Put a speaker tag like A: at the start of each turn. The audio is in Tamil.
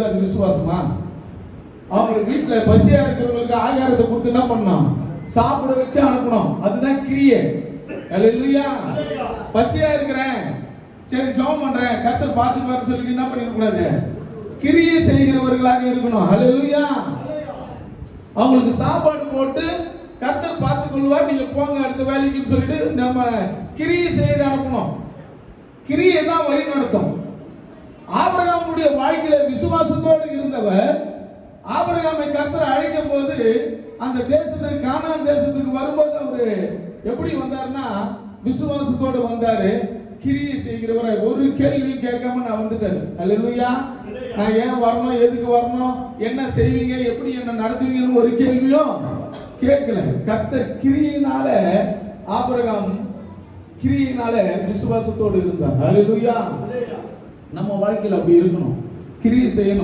A: அது விசுவாசமா? அவங்களுக்கு வீட்டுல பசியா இருக்கிறவங்களுக்கு ஆகாரத்தை கொடுத்து என்ன பண்ணணும்? சாப்பிட வச்சு அனுப்பணும். அதுதான் கிரியை. அல்லேலூயா. பசியா இருக்கிறேன், சரி ஜெபம் பண்றேன், கர்த்தர் பார்த்துக்குவாருன்னு சொல்லி என்ன பண்ணிட கூடாது? கிரியை செய்கிறவர்களாக இருக்கணும். அல்லேலூயா. அவங்களுக்கு சாப்பாடு போட்டு கர்த்தர் பார்த்துக் கொள்வார், நீங்க போங்க அடுத்த வேலைக்குன்னு சொல்லிட்டு நம்ம கிரியை செய்து அனுப்பணும். கிரியை தான் வழி நடத்தும். ஆபிரகாமுடைய வாழ்க்கையில விசுவாசத்தோடு இருந்தவர் ஆபிரகாமை கர்த்தர் அழைக்கும் போது அந்த தேசத்துக்கு, கானான் தேசத்துக்கு வரும்போது அவரு எப்படி வந்தாருன்னா விசுவாசத்தோடு வந்தாரு. கிரியை செய்கிறவரை ஒரு கேள்வி கேட்காம நான் வந்துட்டாரு. அல்லேலூயா. நான் ஏன் வரணும், எதுக்கு வரணும், என்ன செய்வீங்க, எப்படி என்ன நடத்துவீங்கன்னு ஒரு கேள்வியும் கேட்கல. கர்த்தர் கிரியினால, ஆபிரகாம் கிரியினால விசுவாசத்தோடு இருந்தார். அல்லேலூயா. நம்ம வாழ்க்கையில் அப்படி இருக்கணும், கிரியை செய்யணும்.